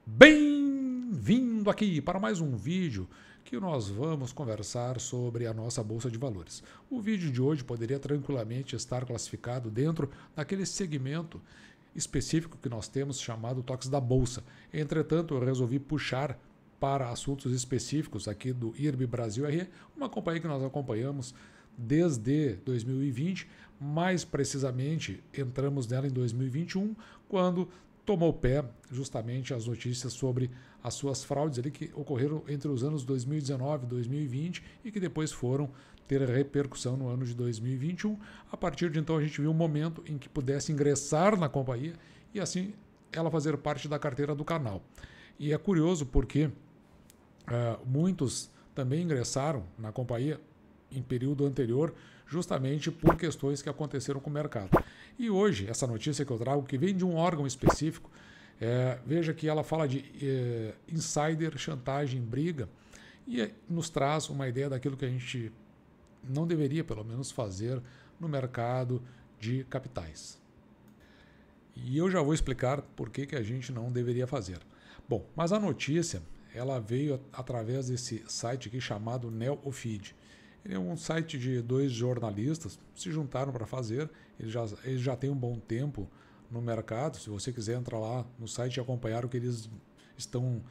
Bem-vindo aqui para mais um vídeo que nós vamos conversar sobre a nossa Bolsa de Valores. O vídeo de hoje poderia tranquilamente estar classificado dentro daquele segmento específico que nós temos chamado Toques da Bolsa. Entretanto, eu resolvi puxar para assuntos específicos aqui do IRB Brasil RE, uma companhia que nós acompanhamos desde 2020, mais precisamente entramos nela em 2021, quando tomou pé justamente as notícias sobre as suas fraudes ali que ocorreram entre os anos 2019 e 2020 e que depois foram ter repercussão no ano de 2021. A partir de então a gente viu um momento em que pudesse ingressar na companhia e assim ela fazer parte da carteira do canal. E é curioso porque muitos também ingressaram na companhia em período anterior, justamente por questões que aconteceram com o mercado. E hoje, essa notícia que eu trago, que vem de um órgão específico, veja que ela fala de insider, chantagem, briga, e nos traz uma ideia daquilo que a gente não deveria, pelo menos, fazer no mercado de capitais. E eu já vou explicar por que a gente não deveria fazer. Bom, mas a notícia ela veio através desse site aqui chamado NeoFeed. Ele é um site de dois jornalistas, se juntaram para fazer, eles já têm um bom tempo no mercado. Se você quiser entrar lá no site e acompanhar o que eles estão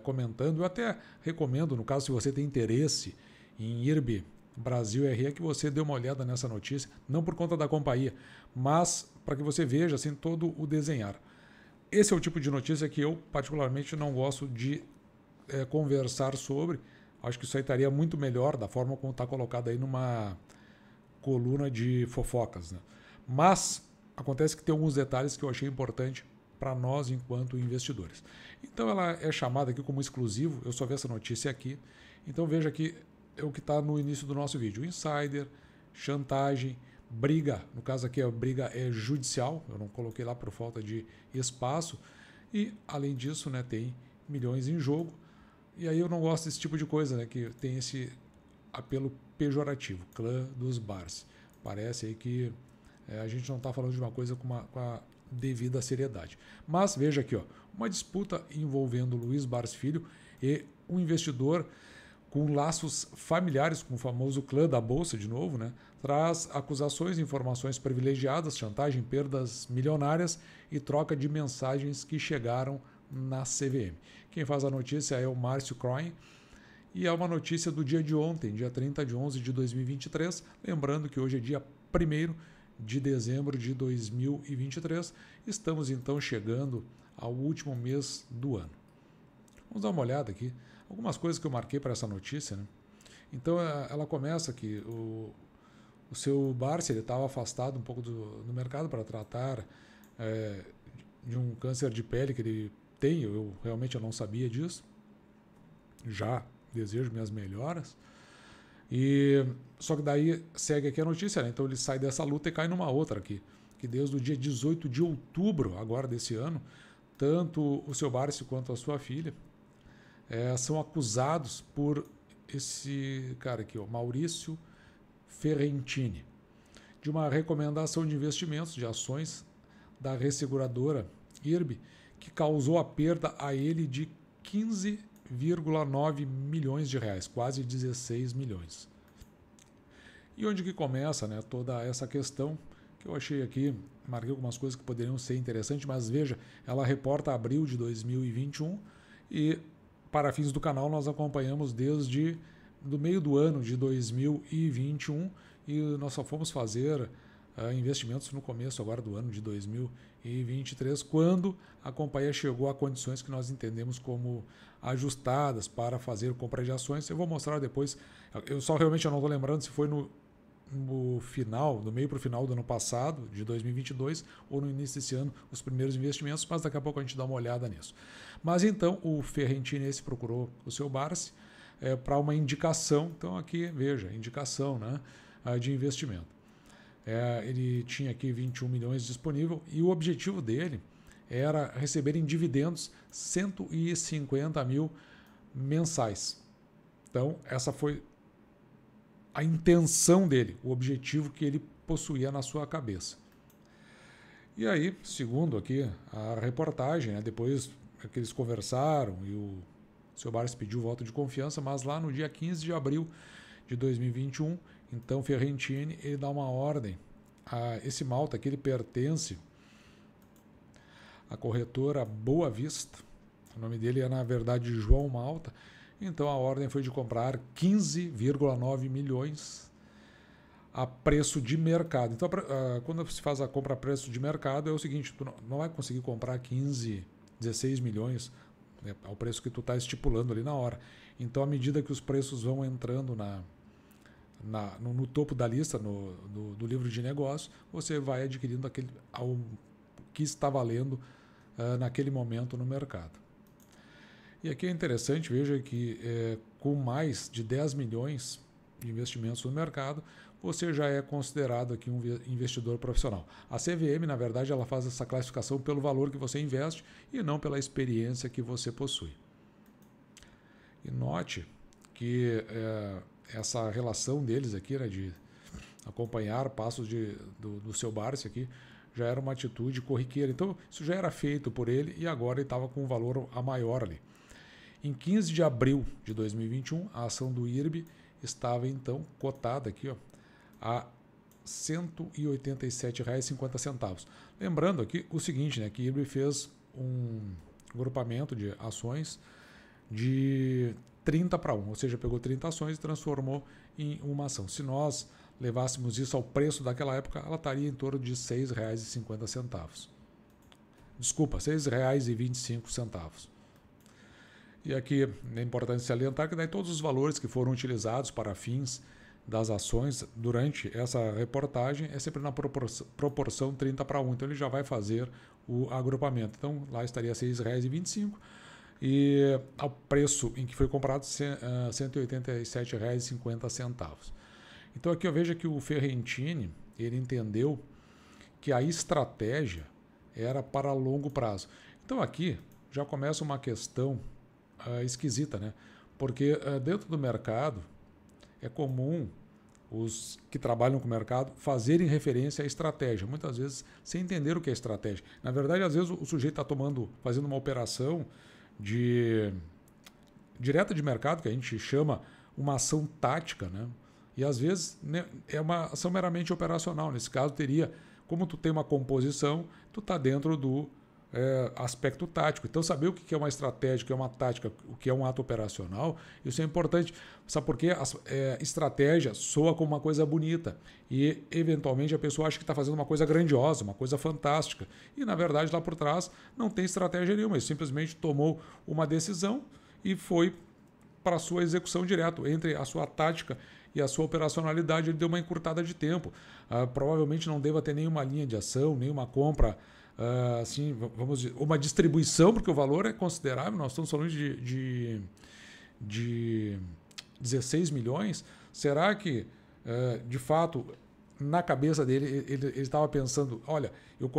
comentando, eu até recomendo, no caso, se você tem interesse em IRB Brasil RE, que você dê uma olhada nessa notícia, não por conta da companhia, mas para que você veja assim, todo o desenhar. Esse é o tipo de notícia que eu particularmente não gosto de conversar sobre. Acho que isso aí estaria muito melhor da forma como está colocado aí numa coluna de fofocas, né? Mas acontece que tem alguns detalhes que eu achei importante para nós enquanto investidores. Então ela é chamada aqui como exclusivo, eu só vi essa notícia aqui. Então veja aqui é o que está no início do nosso vídeo. Insider, chantagem, briga, no caso aqui a briga é judicial, eu não coloquei lá por falta de espaço. E além disso, né, tem milhões em jogo. E aí eu não gosto desse tipo de coisa, né, que tem esse apelo pejorativo, clã dos bars. Parece aí que a gente não está falando de uma coisa com a devida seriedade. Mas veja aqui, ó, uma disputa envolvendo Luiz Bars Filho e um investidor com laços familiares com o famoso clã da Bolsa, de novo, né, traz acusações, informações privilegiadas, chantagem, perdas milionárias e troca de mensagens que chegaram na CVM. Quem faz a notícia é o Márcio Croin e é uma notícia do dia de ontem, dia 30 de 11 de 2023, lembrando que hoje é dia 1º de dezembro de 2023, estamos então chegando ao último mês do ano. Vamos dar uma olhada aqui, algumas coisas que eu marquei para essa notícia, né? Então ela começa que o seu Barsi estava afastado um pouco do mercado para tratar de um câncer de pele que ele tem, eu realmente não sabia disso, já desejo minhas melhoras, e só que daí segue aqui a notícia, né? Então ele sai dessa luta e cai numa outra aqui, que desde o dia 18 de outubro agora desse ano, tanto o seu Barsi quanto a sua filha são acusados por esse cara aqui, ó, Maurício Ferrentini, de uma recomendação de investimentos de ações da resseguradora IRB, que causou a perda a ele de 15,9 milhões de reais, quase 16 milhões. E onde que começa, né, toda essa questão, que eu achei aqui, marquei algumas coisas que poderiam ser interessantes, mas veja, ela reporta abril de 2021 e para fins do canal nós acompanhamos desde do meio do ano de 2021 e nós só fomos fazer investimentos no começo agora do ano de 2023, quando a companhia chegou a condições que nós entendemos como ajustadas para fazer compra de ações. Eu vou mostrar depois, eu só realmente não estou lembrando se foi no final, do meio para o final do ano passado, de 2022, ou no início desse ano, os primeiros investimentos, mas daqui a pouco a gente dá uma olhada nisso. Mas então o Ferrentini esse procurou o seu Barsi para uma indicação, então aqui veja, indicação, né, de investimento. Ele tinha aqui 21 milhões disponível e o objetivo dele era receber em dividendos 150 mil mensais. Então essa foi a intenção dele, o objetivo que ele possuía na sua cabeça. E aí, segundo aqui a reportagem, né, depois que eles conversaram e o seu Barsi pediu voto de confiança, mas lá no dia 15 de abril de 2021, então Ferrentini ele dá uma ordem a esse Malta, que ele pertence à corretora Boa Vista. O nome dele é, na verdade, João Malta. Então a ordem foi de comprar 15,9 milhões a preço de mercado. Então, quando se faz a compra a preço de mercado, é o seguinte, tu não vai conseguir comprar 15, 16 milhões, né, ao preço que tu está estipulando ali na hora. Então, à medida que os preços vão entrando no topo da lista, do livro de negócio, você vai adquirindo o que está valendo naquele momento no mercado. E aqui é interessante, veja que com mais de 10 milhões de investimentos no mercado, você já é considerado aqui um investidor profissional. A CVM, na verdade, ela faz essa classificação pelo valor que você investe e não pela experiência que você possui. E note que essa relação deles aqui, né, de acompanhar passos do seu Barsi aqui, já era uma atitude corriqueira. Então, isso já era feito por ele e agora ele estava com um valor a maior ali. Em 15 de abril de 2021, a ação do IRB estava então cotada aqui, ó, a R$ 187,50. Lembrando aqui o seguinte, né, que o IRB fez um agrupamento de ações de 30-1, ou seja, pegou 30 ações e transformou em uma ação. Se nós levássemos isso ao preço daquela época, ela estaria em torno de R$ 6,50. Desculpa, R$ 6,25. E aqui é importante salientar que daí todos os valores que foram utilizados para fins das ações durante essa reportagem é sempre na proporção 30-1. Então ele já vai fazer o agrupamento. Então lá estaria R$ 6,25 e ao preço em que foi comprado R$ 187,50. Então aqui eu vejo que o Ferrentini ele entendeu que a estratégia era para longo prazo. Então aqui já começa uma questão esquisita, né? Porque dentro do mercado é comum os que trabalham com o mercado fazerem referência à estratégia, muitas vezes sem entender o que é estratégia. Na verdade, às vezes o sujeito está fazendo uma operação direta de mercado, que a gente chama uma ação tática, né? E às vezes, né, é uma ação meramente operacional. Nesse caso, como tu tem uma composição, tu está dentro do aspecto tático. Então, saber o que é uma estratégia, o que é uma tática, o que é um ato operacional, isso é importante. Sabe por quê? Estratégia soa como uma coisa bonita e, eventualmente, a pessoa acha que está fazendo uma coisa grandiosa, uma coisa fantástica. E, na verdade, lá por trás não tem estratégia nenhuma. Ele simplesmente tomou uma decisão e foi para a sua execução direto. Entre a sua tática e a sua operacionalidade, ele deu uma encurtada de tempo. Provavelmente não deva ter nenhuma linha de ação, nenhuma compra, assim, vamos dizer, uma distribuição, porque o valor é considerável. Nós estamos falando de 16 milhões. Será que, de fato, na cabeça dele, ele estava pensando, olha, eu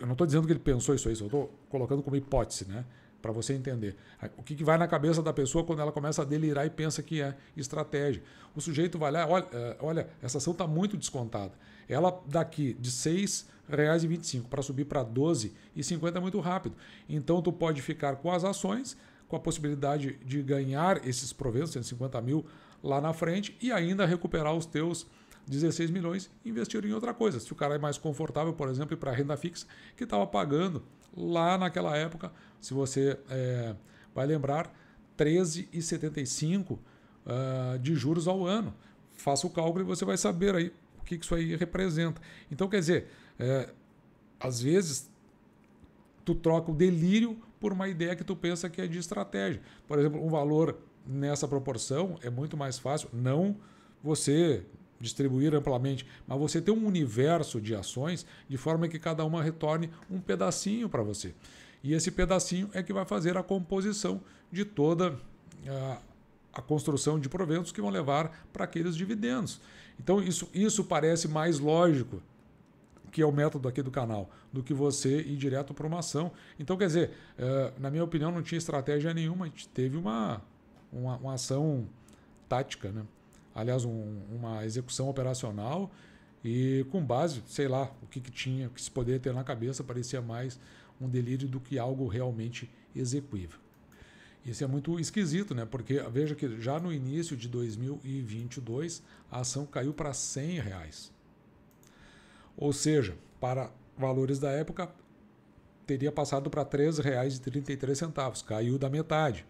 não estou dizendo que ele pensou isso aí, eu estou colocando como hipótese, né? Para você entender. O que vai na cabeça da pessoa quando ela começa a delirar e pensa que é estratégia. O sujeito vai lá, olha, essa ação está muito descontada. Ela daqui de R$ 6,25 para subir para R$ 12,50 é muito rápido. Então tu pode ficar com as ações, com a possibilidade de ganhar esses proventos, 150 mil lá na frente, e ainda recuperar os teus 16 milhões e investir em outra coisa. Se o cara é mais confortável, por exemplo, ir para a renda fixa, que estava pagando lá naquela época, se você vai lembrar, 13,75 de juros ao ano. Faça o cálculo e você vai saber aí o que isso aí representa. Então, quer dizer, às vezes tu troca o delírio por uma ideia que tu pensa que é de estratégia. Por exemplo, um valor nessa proporção é muito mais fácil, não você distribuir amplamente, mas você ter um universo de ações de forma que cada uma retorne um pedacinho para você. E esse pedacinho é que vai fazer a composição de toda a construção de proventos que vão levar para aqueles dividendos. Então isso parece mais lógico, que é o método aqui do canal, do que você ir direto para uma ação. Então, quer dizer, na minha opinião, não tinha estratégia nenhuma, a gente teve uma ação tática, né? Aliás, uma execução operacional e com base, sei lá, o que tinha, o que se poderia ter na cabeça, parecia mais um delírio do que algo realmente execuível. Isso é muito esquisito, né? Porque veja que já no início de 2022 a ação caiu para R$100. Ou seja, para valores da época, teria passado para R$3,33, caiu da metade.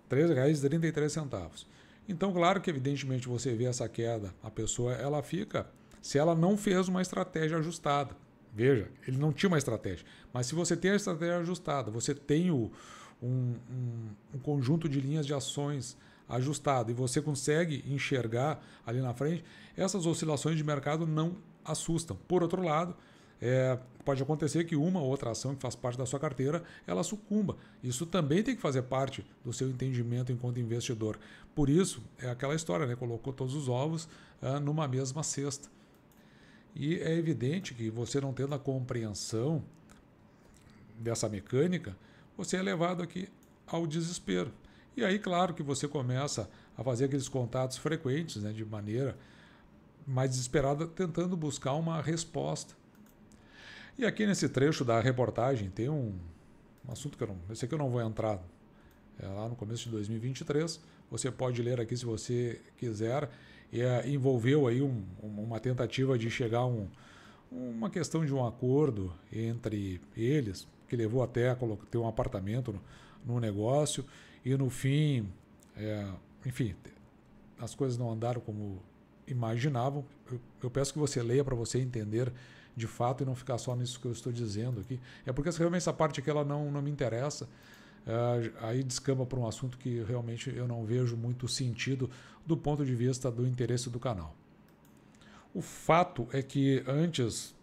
R$3,33. Então, claro que evidentemente você vê essa queda, a pessoa ela fica, se ela não fez uma estratégia ajustada. Veja, ele não tinha uma estratégia, mas se você tem a estratégia ajustada, você tem um conjunto de linhas de ações ajustado e você consegue enxergar ali na frente, essas oscilações de mercado não assustam. Por outro lado, pode acontecer que uma ou outra ação que faz parte da sua carteira, ela sucumba. Isso também tem que fazer parte do seu entendimento enquanto investidor. Por isso, é aquela história, né? Colocou todos os ovos numa mesma cesta. E é evidente que você não tendo a compreensão dessa mecânica, você é levado aqui ao desespero. E aí, claro que você começa a fazer aqueles contatos frequentes, né, de maneira mais desesperada, tentando buscar uma resposta. E aqui nesse trecho da reportagem tem um assunto que esse aqui eu não vou entrar, lá no começo de 2023, você pode ler aqui se você quiser, envolveu aí uma tentativa de chegar a uma questão de um acordo entre eles, que levou até a ter um apartamento no negócio, e no fim, enfim, as coisas não andaram como imaginavam. Eu peço que você leia para você entender de fato e não ficar só nisso que eu estou dizendo aqui. É porque realmente essa parte aqui ela não me interessa. Aí descamba para um assunto que realmente eu não vejo muito sentido do ponto de vista do interesse do canal. O fato é que antes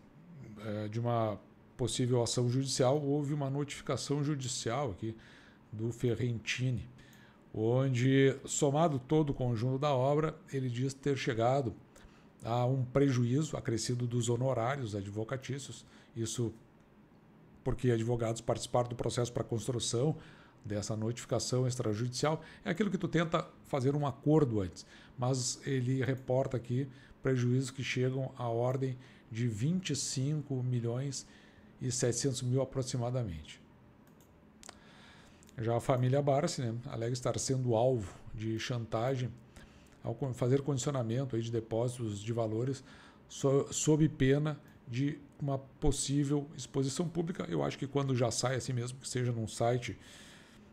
de uma possível ação judicial, houve uma notificação judicial aqui do Ferrentini, onde, somado todo o conjunto da obra, ele diz ter chegado a um prejuízo acrescido dos honorários advocatícios, isso porque advogados participaram do processo para a construção dessa notificação extrajudicial. É aquilo que tu tenta fazer um acordo antes, mas ele reporta aqui prejuízos que chegam à ordem de 25 milhões e 700 mil aproximadamente. Já a família Barsi, né, alega estar sendo alvo de chantagem ao fazer condicionamento aí de depósitos de valores sob pena de uma possível exposição pública. Eu acho que quando já sai assim mesmo, que seja num site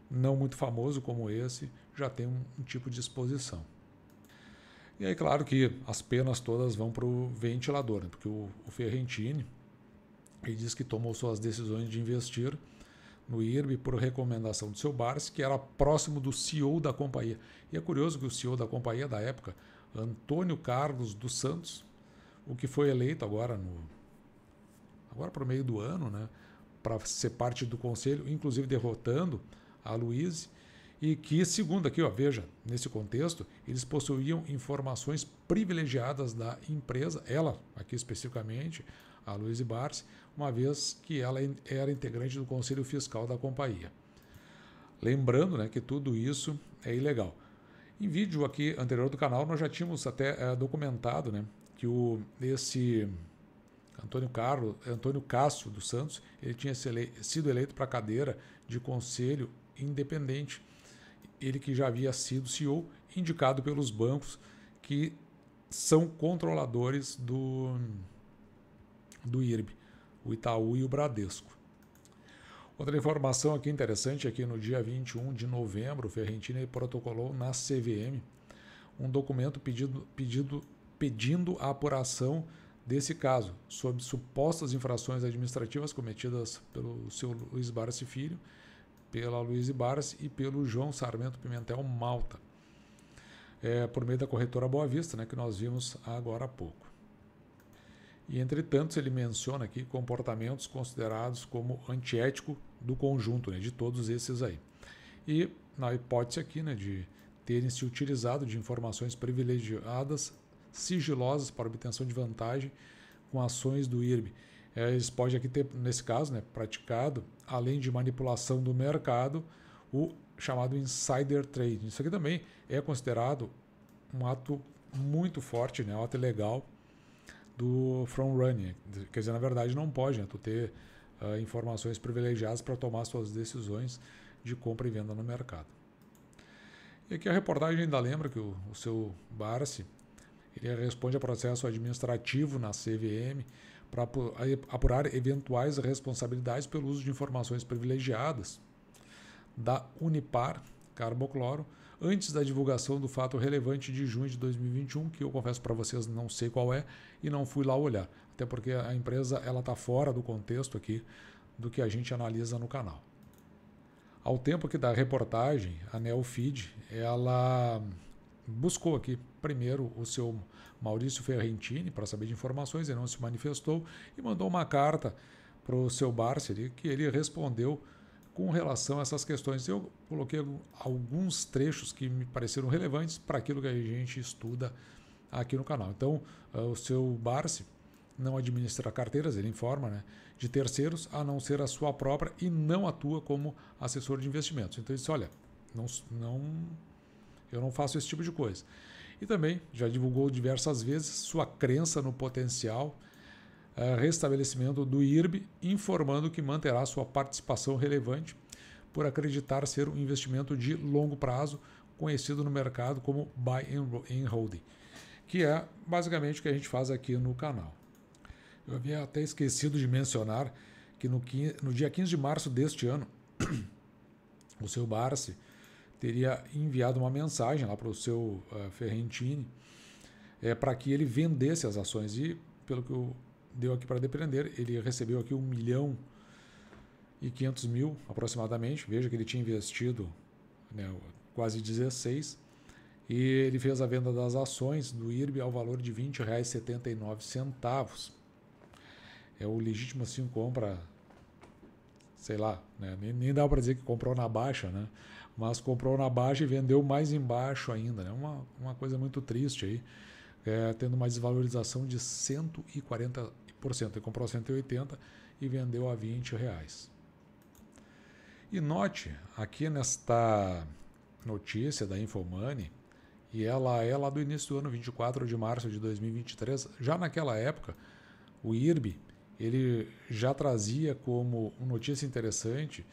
não muito famoso como esse, já tem um tipo de exposição. E aí, claro que as penas todas vão para o ventilador, né? Porque o Ferrentini ele diz que tomou suas decisões de investir no IRB por recomendação do seu Barsi, que era próximo do CEO da companhia. E é curioso que o CEO da companhia da época, Antônio Carlos dos Santos, o que foi eleito agora para o meio do ano, né, para ser parte do conselho, inclusive derrotando a Luiz, e que, segundo aqui, veja, nesse contexto, eles possuíam informações privilegiadas da empresa, ela aqui especificamente, a Luiz Barsi, uma vez que ela era integrante do Conselho Fiscal da companhia. Lembrando, né, que tudo isso é ilegal. Em vídeo aqui anterior do canal, nós já tínhamos até documentado, né, que esse Antônio Cássio dos Santos, ele tinha sido eleito para a cadeira de conselho independente. Ele que já havia sido CEO, indicado pelos bancos que são controladores do IRB, o Itaú e o Bradesco. Outra informação aqui interessante, aqui no dia 21 de novembro, o Ferrentini protocolou na CVM um documento pedindo a apuração desse caso, sobre supostas infrações administrativas cometidas pelo seu Luiz Barsi Filho, pela Luiz Barsi e pelo João Sarmento Pimentel Malta, por meio da corretora Boa Vista, né, que nós vimos agora há pouco. E, entretanto, ele menciona aqui comportamentos considerados como antiético do conjunto, né, de todos esses aí. E na hipótese aqui, né, de terem se utilizado de informações privilegiadas, sigilosas para obtenção de vantagem com ações do IRB. Eles podem aqui ter, nesse caso, né, praticado, além de manipulação do mercado, o chamado insider trading. Isso aqui também é considerado um ato muito forte, né, um ato ilegal do front running. Quer dizer, na verdade não pode, né, tu ter informações privilegiadas para tomar suas decisões de compra e venda no mercado. E aqui a reportagem ainda lembra que o seu Barsi ele responde a processo administrativo na CVM para apurar eventuais responsabilidades pelo uso de informações privilegiadas da Unipar Carbocloro antes da divulgação do fato relevante de junho de 2021, que eu confesso para vocês não sei qual é e não fui lá olhar, até porque a empresa está fora do contexto aqui do que a gente analisa no canal. Ao tempo que da reportagem, a Neofeed, ela buscou aqui primeiro o seu Maurício Ferrentini para saber de informações, ele não se manifestou e mandou uma carta para o seu Barsi que ele respondeu com relação a essas questões. Eu coloquei alguns trechos que me pareceram relevantes para aquilo que a gente estuda aqui no canal. Então, o seu Barsi não administra carteiras, ele informa, né, de terceiros, a não ser a sua própria, e não atua como assessor de investimentos. Então ele disse, olha, eu não faço esse tipo de coisa. E também já divulgou diversas vezes sua crença no potencial restabelecimento do IRB, informando que manterá sua participação relevante por acreditar ser um investimento de longo prazo, conhecido no mercado como Buy and Hold, que é basicamente o que a gente faz aqui no canal. Eu havia até esquecido de mencionar que no dia 15 de março deste ano, o seu Barsi teria enviado uma mensagem lá para o seu Ferrentini para que ele vendesse as ações. E, pelo que deu aqui para depreender, ele recebeu aqui 1.500.000 aproximadamente. Veja que ele tinha investido, né, quase 16, e ele fez a venda das ações do IRB ao valor de R$ 20,79. É o legítimo assim compra, sei lá, né? Nem dá para dizer que comprou na baixa, né? Mas comprou na baixa e vendeu mais embaixo ainda, né? Uma coisa muito triste aí, tendo uma desvalorização de 140%. Ele comprou 180 e vendeu a R$20. E note, aqui nesta notícia da Infomoney, e ela é lá do início do ano, 24 de março de 2023, já naquela época, o IRB, ele já trazia como uma notícia interessante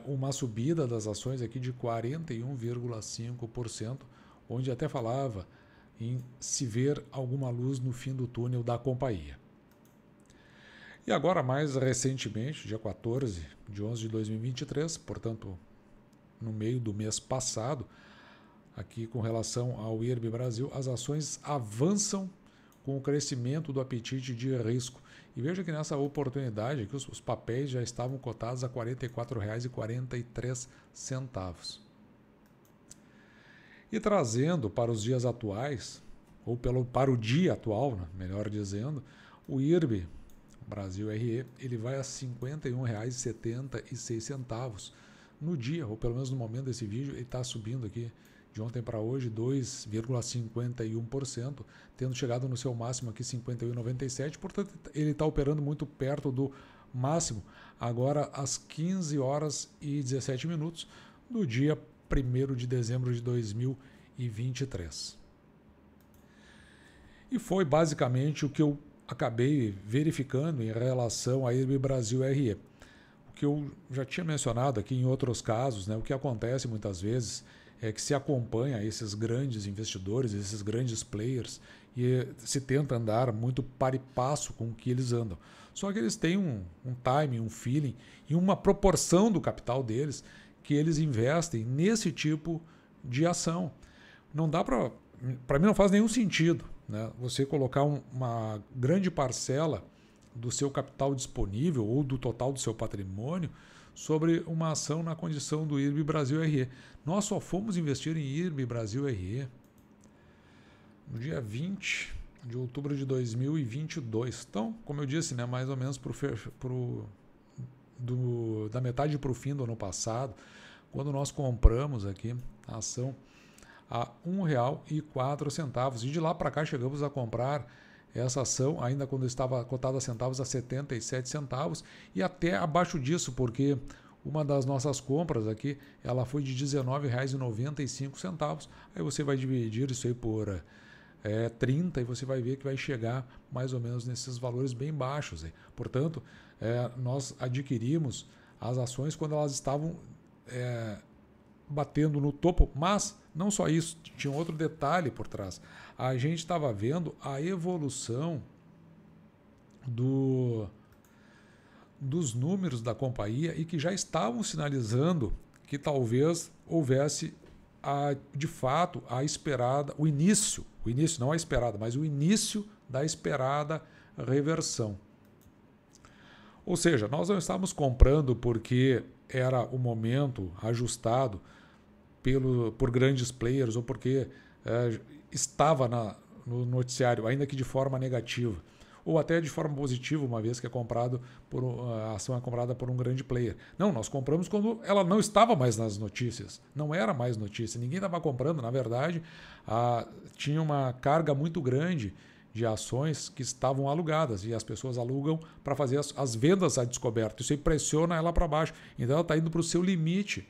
uma subida das ações aqui de 41,5%, onde até falava em se ver alguma luz no fim do túnel da companhia. E agora, mais recentemente, dia 14 de 11 de 2023, portanto, no meio do mês passado, aqui com relação ao IRB Brasil, as ações avançam com o crescimento do apetite de risco. E veja que nessa oportunidade aqui, os papéis já estavam cotados a R$ 44,43. E trazendo para os dias atuais, ou para o dia atual, né, melhor dizendo, o IRB Brasil RE, ele vai a R$ 51,76 no dia, ou pelo menos no momento desse vídeo, ele está subindo aqui de ontem para hoje 2,51%, tendo chegado no seu máximo aqui 51,97, portanto ele está operando muito perto do máximo, agora às 15 horas e 17 minutos do dia 1º de dezembro de 2023. E foi basicamente o que eu acabei verificando em relação a IRB Brasil RE. O que eu já tinha mencionado aqui em outros casos, né, o que acontece muitas vezes é que se acompanha esses grandes investidores, esses grandes players, e se tenta andar muito par e passo com o que eles andam. Só que eles têm um timing, um feeling e uma proporção do capital deles que eles investem nesse tipo de ação. Não dá para mim não faz nenhum sentido, né, você colocar uma grande parcela do seu capital disponível ou do total do seu patrimônio sobre uma ação na condição do IRB Brasil RE. Nós só fomos investir em IRB Brasil RE no dia 20 de outubro de 2022. Então, como eu disse, né, mais ou menos da metade para o fim do ano passado, quando nós compramos aqui a ação a R$ 1,04. E de lá para cá chegamos a comprar essa ação, ainda quando estava cotada a centavos, a 77 centavos, e até abaixo disso, porque uma das nossas compras aqui, ela foi de R$ 19,95. Aí você vai dividir isso aí por 30 e você vai ver que vai chegar mais ou menos nesses valores bem baixos aí. Portanto, nós adquirimos as ações quando elas estavam batendo no topo, mas não só isso, tinha outro detalhe por trás. A gente estava vendo a evolução dos números da companhia e que já estavam sinalizando que talvez houvesse de fato a esperada, o início não a esperada, mas o início da esperada reversão. Ou seja, nós não estávamos comprando porque era o momento ajustado por grandes players ou porque estava no noticiário, ainda que de forma negativa, ou até de forma positiva, uma vez que a ação é comprada por um grande player. Não, nós compramos quando ela não estava mais nas notícias, não era mais notícia, ninguém estava comprando, na verdade, tinha uma carga muito grande de ações que estavam alugadas, e as pessoas alugam para fazer as vendas a descoberto. Isso aí pressiona ela para baixo. Então ela está indo para o seu limite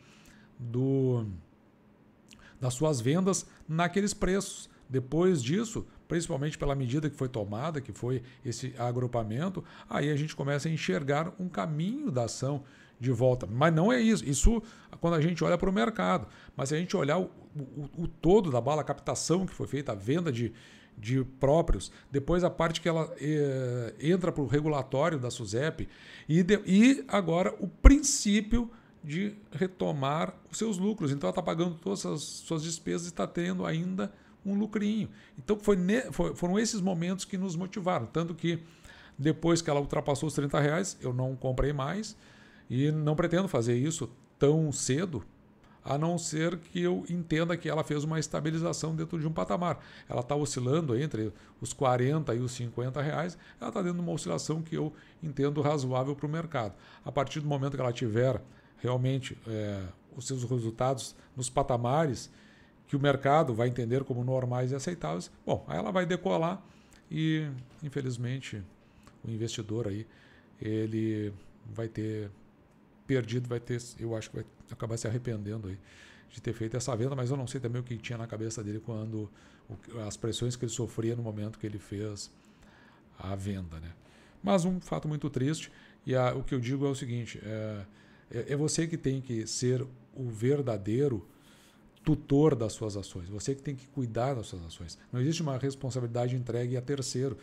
das suas vendas naqueles preços. Depois disso, principalmente pela medida que foi tomada, que foi esse agrupamento, aí a gente começa a enxergar um caminho da ação de volta. Mas não é isso. Isso quando a gente olha para o mercado. Mas se a gente olhar o todo da bala, a captação que foi feita, a venda de próprios, depois a parte que ela entra para o regulatório da SUSEP e agora o princípio de retomar os seus lucros. Então ela está pagando todas as suas despesas e está tendo ainda um lucrinho. Então foram esses momentos que nos motivaram. Tanto que depois que ela ultrapassou os R$30, eu não comprei mais e não pretendo fazer isso tão cedo, a não ser que eu entenda que ela fez uma estabilização dentro de um patamar. Ela está oscilando entre os R$40 e os R$50, ela está dentro de uma oscilação que eu entendo razoável para o mercado. A partir do momento que ela tiver realmente os seus resultados nos patamares que o mercado vai entender como normais e aceitáveis, bom, aí ela vai decolar e, infelizmente, o investidor aí, ele vai ter perdido, eu acho que vai acabar se arrependendo aí de ter feito essa venda, mas eu não sei também o que tinha na cabeça dele quando as pressões que ele sofria no momento que ele fez a venda, né? Mas um fato muito triste, e o que eu digo é o seguinte, é você que tem que ser o verdadeiro tutor das suas ações, você que tem que cuidar das suas ações. Não existe uma responsabilidade entregue a terceiro.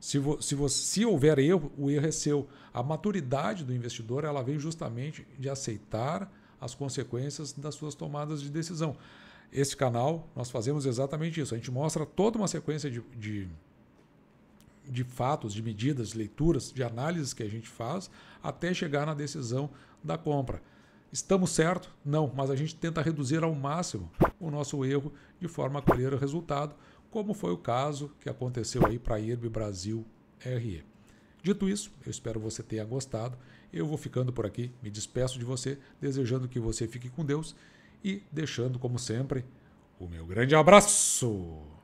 Se houver erro, o erro é seu. A maturidade do investidor, ela vem justamente de aceitar as consequências das suas tomadas de decisão. Esse canal, nós fazemos exatamente isso. A gente mostra toda uma sequência de fatos, de medidas, de leituras, de análises que a gente faz até chegar na decisão da compra. Estamos certos? Não, mas a gente tenta reduzir ao máximo o nosso erro de forma a colher o resultado, como foi o caso que aconteceu aí para a IRB Brasil RE. Dito isso, eu espero que você tenha gostado. Eu vou ficando por aqui, me despeço de você, desejando que você fique com Deus e deixando, como sempre, o meu grande abraço!